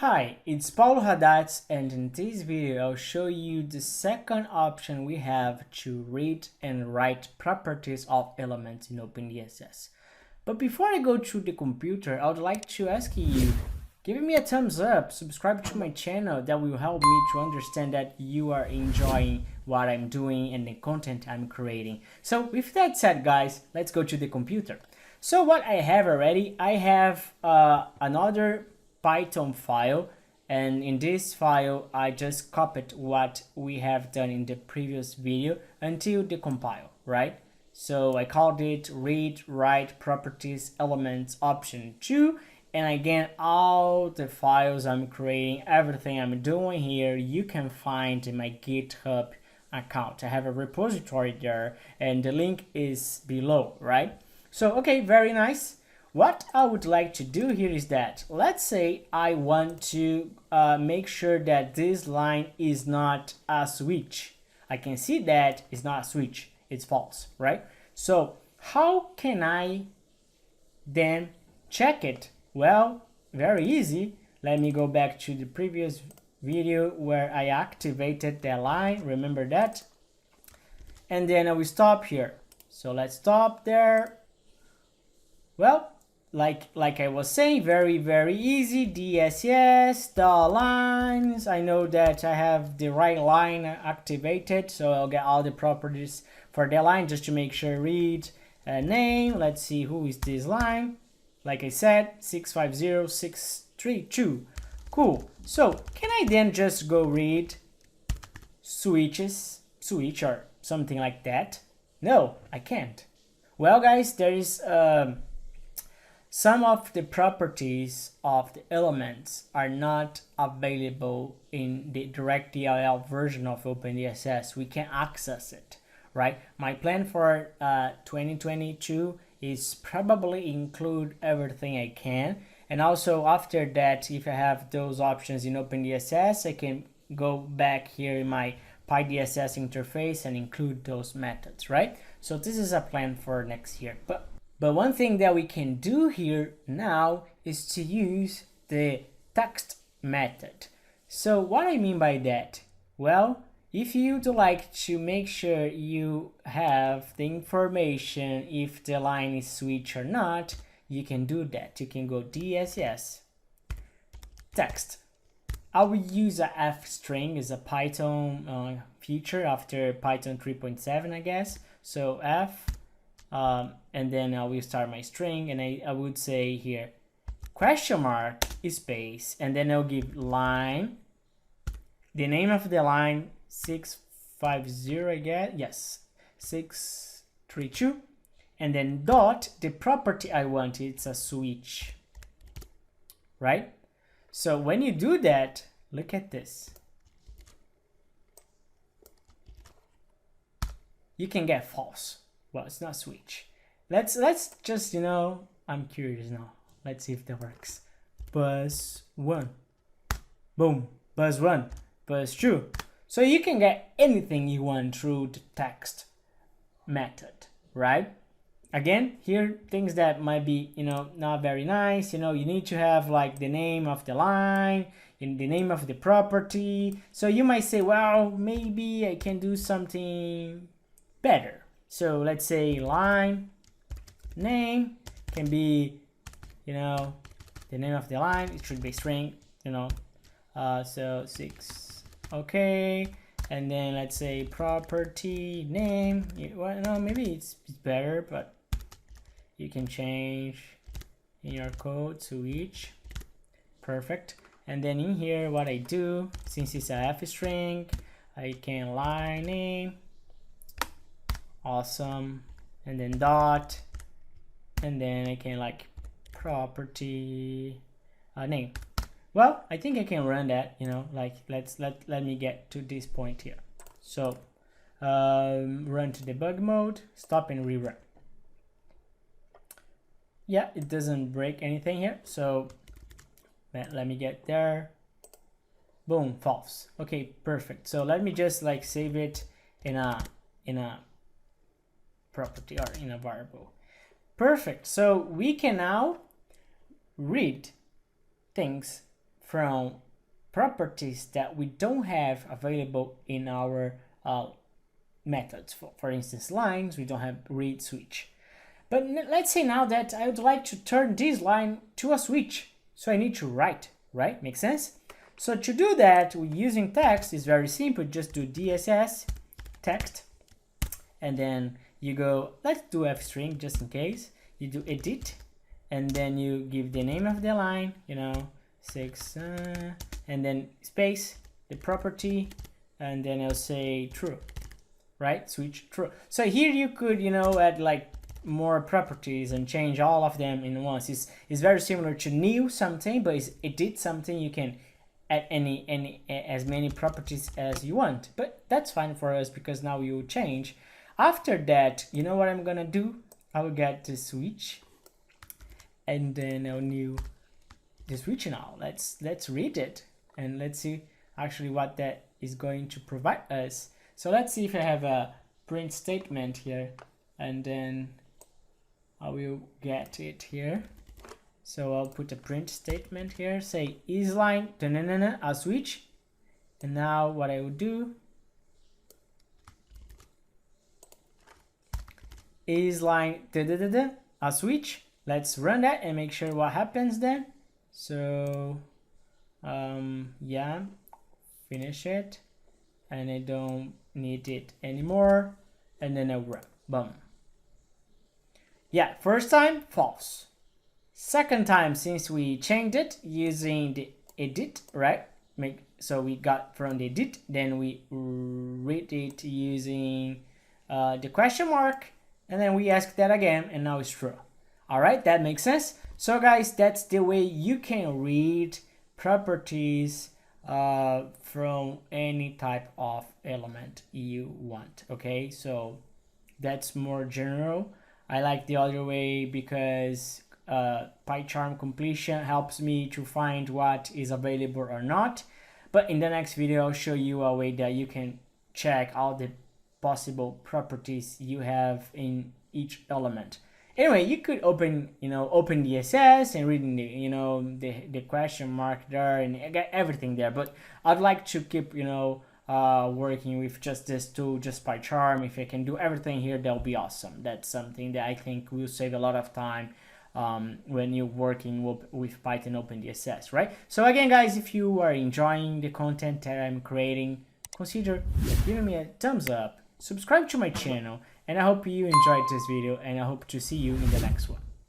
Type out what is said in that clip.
Hi, it's Paulo Haddad, and in this video I'll show you the second option we have to read and write properties of elements in OpenDSS. But before I go to the computer, I would like to ask you, give me a thumbs up, subscribe to my channel. That will help me to understand that you are enjoying what I'm doing and the content I'm creating. So with that said, guys, let's go to the computer. So what I have already, I have another Python file, and in this file I just copied what we have done in the previous video until the compile, right? So I called it read write properties elements option 2, and again all the files I'm creating, everything I'm doing here, you can find in my GitHub account. I have a repository there and the link is below, right? So okay, very nice. What I would like to do here is that, let's say I want to make sure that this line is not a switch. I can see that it's not a switch, it's false, right? So how can I then check it? Well, very easy. Let me go back to the previous video where I activated that line, remember that? And then I will stop here. So let's stop there. Well, like I was saying, very easy. DSS, the lines. I know that I have the right line activated, so I'll get all the properties for the line just to make sure. Read name. Let's see who is this line. Like I said, 650632. Cool. So can I then just go read switch or something like that? No, I can't. Well, guys, there is some of the properties of the elements are not available in the direct DLL version of OpenDSS. We can't access it, right? My plan for 2022 is probably include everything I can. And also after that, if I have those options in OpenDSS, I can go back here in my py-dss-interface and include those methods, right? So this is a plan for next year. But one thing that we can do here now is to use the text method. So what I mean by that? Well, if you'd like to make sure you have the information if the line is switched or not, you can do that. You can go DSS text. I will use a f string as a Python feature after Python 3.7, I guess. So f. And then I will start my string, and I would say here question mark space, and then I'll give line, the name of the line 650, I guess, yes, 632, and then dot the property I want. It's a switch, right? So when you do that, look at this, you can get false. Well, it's not switch. Let's just, I'm curious now. Let's see if that works. Buzz 1. Boom. Buzz 1. Buzz 2. So you can get anything you want through the text method, right? Again, here things that might be, not very nice. You need to have like the name of the line, in the name of the property. So you might say, well, maybe I can do something better. So let's say line name can be, the name of the line. It should be string, so 6, okay. And then let's say property name. Well, no, maybe it's better, but you can change in your code to each. Perfect. And then in here, what I do, since it's a f string, I can line name. Awesome. And then dot, and then I can like property name. Well, I think I can run that, like let me get to this point here. So run to debug mode, stop and rerun. Yeah, it doesn't break anything here, so let me get there. Boom, false. Okay, perfect. So let me just like save it in a property or in a variable. Perfect. So we can now read things from properties that we don't have available in our methods. For instance, lines, we don't have read switch. But let's say now that I would like to turn this line to a switch. So I need to write, right? Makes sense? So to do that, using text is very simple. Just do DSS text, and then you go, let's do f string just in case. You do edit, and then you give the name of the line, 6, and then space, the property, and then I'll say true, right? Switch true. So here you could, add like more properties and change all of them in once. It's very similar to new something, but it's edit something. You can add as many properties as you want, but that's fine for us because now we will change. After that, you know what I'm gonna do? I will get the switch, and then I'll new the switch now. Let's read it and let's see actually what that is going to provide us. So let's see if I have a print statement here, and then I will get it here. So I'll put a print statement here, say isLine a switch, and now what I will do isLine a switch. Let's run that and make sure what happens then. So yeah, finish it, and I don't need it anymore, and then I'll run. Boom. Yeah, first time false. Second time, since we changed it using the edit, right? So we got from the edit, then we read it using the question mark, and then we ask that again, and now it's true. All right, that makes sense. So guys, that's the way you can read properties from any type of element you want. Okay, so that's more general. I like the other way because PyCharm completion helps me to find what is available or not. But in the next video, I'll show you a way that you can check all the possible properties you have in each element. Anyway, you could open, OpenDSS and reading the question mark there and get everything there. But I'd like to keep, working with just this tool, just PyCharm. If I can do everything here, that'll be awesome. That's something that I think will save a lot of time when you're working with Python OpenDSS, right? So again, guys, if you are enjoying the content that I'm creating, consider giving me a thumbs up, subscribe to my channel, and I hope you enjoyed this video, and I hope to see you in the next one.